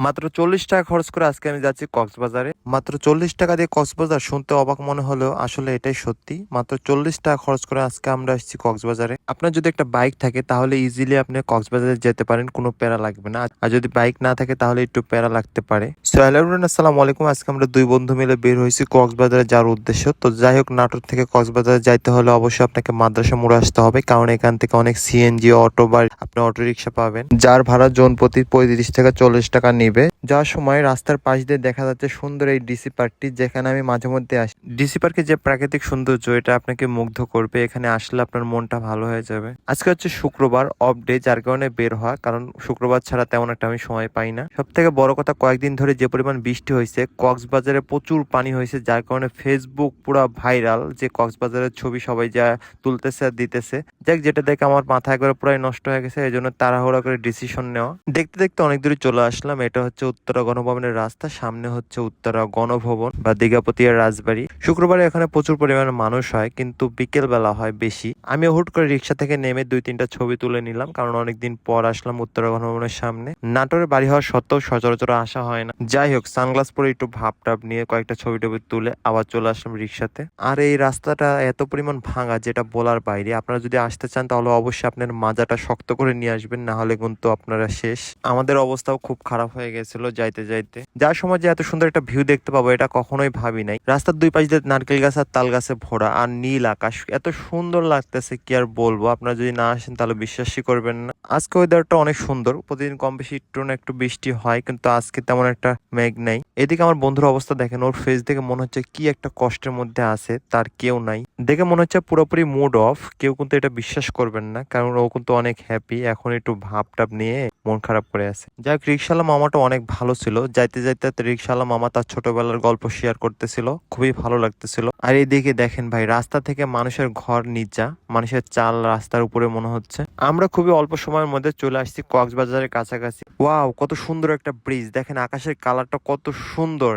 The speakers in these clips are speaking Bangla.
মাত্র 40 টাকা খরচ করে আজকে আমি যাচ্ছি কক্সবাজারে। মাত্র 40 টাকা দিয়ে কক্সবাজার শুনতে অবাক মনে হলেও আসলে এটাই সত্যি। মাত্র 40 টাকা খরচ করে আজকে আমরা আসছি কক্সবাজারে। আপনার যদি একটা বাইক থাকে তাহলে ইজিলি আপনি কক্সবাজারে যেতে পারেন, কোনো প্যারা লাগবে না। আর যদি বাইক না থাকে তাহলে একটু প্যারা লাগতে পারে। সো হ্যালো এভরিওয়ান, আসসালামু আলাইকুম। আজকে আমরা দুই বন্ধু মিলে বের হয়েছি কক্সবাজারে যাওয়ার উদ্দেশ্য। তো যাই হোক, নাটোর থেকে কক্সবাজারে যাইতে হলে অবশ্যই আপনাকে মাদ্রাসা মোড়ে আসতে হবে, কারণ এখান থেকে অনেক সিএনজি অটো বা আপনি অটো রিক্সা পাবেন, যার ভাড়া জন প্রতি 35 থেকে 40 টাকা নিবে। যাওয়ার সময় রাস্তার পাশ দিয়ে দেখা যাচ্ছে সুন্দর এই ডিসি পার্কটি, যেখানে আমি মাঝে মধ্যে আসি। ডিসি পার্কে যে প্রাকৃতিক সৌন্দর্য, এটা আপনাকে মুগ্ধ করবে। এখানে আসলে আপনার মনটা ভালো হয়ে যাবে। আজকে হচ্ছে শুক্রবার, অফ ডে, যার কারণে বের হওয়া, কারণ শুক্রবার ছাড়া তেমন একটা আমি সময় পাই না। সব থেকে বড় কথা, কয়েকদিন ধরে যে পরিমাণ বৃষ্টি হয়েছে, কক্সবাজারে প্রচুর পানি হয়েছে, যার কারণে ফেসবুক পুরো ভাইরাল, যে কক্সবাজারের ছবি সবাই যা তুলতেছে আর দিতেছে। যাক, যেটা দেখে আমার মাথা একবারে পুরাই নষ্ট হয়ে গেছে। এই জন্য তাড়াহুড়া করে ডিসিশন নেওয়া। দেখতে দেখতে অনেক দূরে চলে আসলাম। এটা হচ্ছে উত্তরা গণভবনের রাস্তা, সামনে হচ্ছে উত্তরা গণভবন বা দিঘাপতিয়ার রাজবাড়ি। শুক্রবারে এখানে প্রচুর পরিমাণে মানুষ হয়, কিন্তু বিকেল বেলা হয় বেশি। আমি হুট করে রিক্সা থেকে নেমে 2-3টা ছবি তুলে নিলাম, কারণ অনেকদিন পর আসলাম উত্তরা গণভবনের সামনে। নাটোরে বাড়ি হওয়ার সত্ত্বেও সচরাচর আসা হয় না। যাই হোক, সানগ্লাস পরে একটু ভাব টাপ নিয়ে কয়েকটা ছবি টবি তুলে আবার চলে আসলাম রিক্সাতে। আর এই রাস্তাটা এত পরিমাণ ভাঙা, যেটা বলার বাইরে। আপনারা যদি আসতে চান তাহলে অবশ্যই আপনার মাজাটা শক্ত করে নিয়ে আসবেন, না হলে কিন্তু আপনারা শেষ। আমাদের অবস্থাও খুব খারাপ হয়ে গেছিল যাইতে যাইতে। যার সময় যে এত সুন্দর একটা ভিউ দেখতে পাবো, এটা কখনোই ভাবি নাই। রাস্তার দুই পাশ দিয়ে নারকেল গাছ আর তাল গাছে ভরা, আর নীল আকাশ এত সুন্দর লাগতেছে, কি আর বলবো। আপনারা যদি না আসেন তাহলে বিশ্বাসই করবেন না। আজকে ওয়েদারটা অনেক সুন্দর। প্রতিদিন কম বেশি একটু না একটু বৃষ্টি হয়, কিন্তু আজকে তেমন একটা মেঘ নাই। এদিকে আমার বন্ধুর অবস্থা দেখেন, ওর ফেস দেখে মনে হচ্ছে কি একটা কষ্টের মধ্যে আছে, তার কেউ নাই। দেখে মনে হচ্ছে পুরোপুরি মুড অফ। কেউ কিন্তু এটা বিশ্বাস করবেন না, কারণ ও কিন্তু অনেক হ্যাপি। এখন একটু ভাব টাপ নিয়ে মন খারাপ করে আছে। যাক, রিক্সাওয়ালা মামাটা অনেক ভালো ছিল। যাইতে যাইতে রিক্সাওয়ালা মামা তার ছোটবেলার গল্প শেয়ার করতেছিল, খুবই ভালো লাগতেছিল। আর এইদিকে দেখেন ভাই, রাস্তা থেকে মানুষের ঘর নিচা, মানুষের চাল রাস্তার উপরে মনে হচ্ছে। আমরা খুবই অল্প সময়ের মধ্যে চলে আসছি কক্সবাজারের কাছাকাছি। ওয়াও, কত সুন্দর একটা ব্রিজ! দেখেন আকাশের কালারটা কত সুন্দর,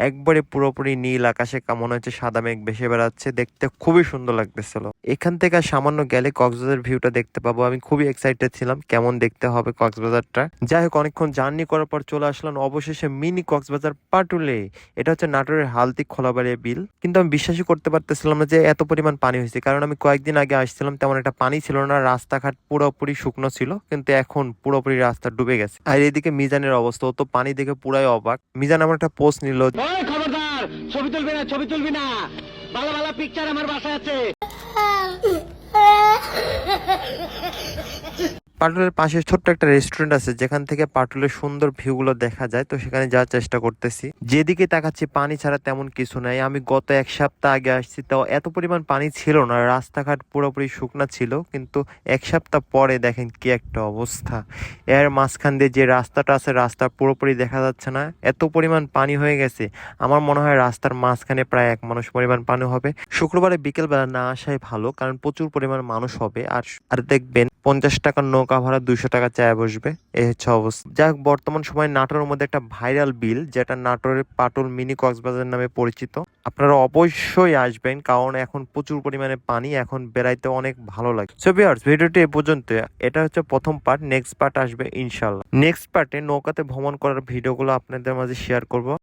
একবারে পুরোপুরি নীল আকাশে মনে হচ্ছে সাদা মেঘ ভেসে বেড়াচ্ছে। দেখতে খুবই সুন্দর লাগতেছিল। এখান থেকে সামান্য গেলে কক্সবাজার ভিউটা দেখতে পাবো। আমি খুবই এক্সাইটেড ছিলাম কেমন দেখতে হবে কক্সবাজারটা। যাই হোক, অনেকক্ষণ জার্নি করার পর চলে আসলাম অবশেষে মিনি কক্সবাজার পাটুলে। এটা হচ্ছে নাটোরের হালদি খোলাবাড়িয়া বিল। কিন্তু আমি বিশ্বাসই করতে পারতেছিলাম না যে এত পরিমাণ পানি হয়েছে, কারণ আমি কয়েকদিন আগে আসছিলাম, তেমন একটা পানি ছিল না, রাস্তাঘাট পুরোপুরি শুকনো ছিল। কিন্তু এখন পুরোপুরি রাস্তা ডুবে গেছে। আর এদিকে মিজানের অবস্থা, ও তো পানি দেখে পুরাই অবাক। মিজান আমার একটা পোস্ট নিল, খবরদার, ছবি তুলবি না, ছবি তুলবি না, ভালো ভালো পিকচার আমার বাসায় আছে। পাটুলের পাশে ছোট্ট একটা রেস্টুরেন্ট আছে, যেখান থেকে পাটুলের সুন্দর ভিউ গুলো দেখা যায়। তো সেখানে যাওয়ার চেষ্টা করতেছি। যেদিকে তাকাচ্ছি পানি ছাড়া তেমন কিছু নাই। আমি গত 1 সপ্তাহ আগে আসছি, তাও এত পরিমাণ পানি ছিল না, রাস্তাঘাট পুরোপুরি শুকনা ছিল। কিন্তু 1 সপ্তাহ পরে দেখেন কি একটা অবস্থা। এর মাঝখান দিয়ে যে রাস্তাটা আছে, রাস্তা পুরোপুরি দেখা যাচ্ছে না, এত পরিমাণ পানি হয়ে গেছে। আমার মনে হয় রাস্তার মাঝখানে প্রায় 1 মানুষ পরিমাণ পানি হবে। শুক্রবারে বিকেল বেলা না আসাই ভালো, কারণ প্রচুর পরিমাণ মানুষ হবে। আর দেখবেন 50 টাকার নৌকা ভাড়া, 200 টাকা চায় বসবে। এই হচ্ছে অবস্থা। যাই হোক, বর্তমান সময় নাটোরের মধ্যে একটা ভাইরাল বিল, যেটা নাটোরের পাটুল মিনি কক্সবাজার নামে পরিচিত। আপনারা অবশ্যই আসবেন, কারণ এখন প্রচুর পরিমাণে পানি, এখন বেড়াইতে অনেক ভালো লাগে। সো ভিউয়ার্স, ভিডিওটি এ পর্যন্ত। এটা হচ্ছে প্রথম পার্ট, নেক্সট পার্ট আসবে ইনশাল্লাহ। নেক্সট পার্টে নৌকাতে ভ্রমণ করার ভিডিওগুলো আপনাদের মাঝে শেয়ার করব।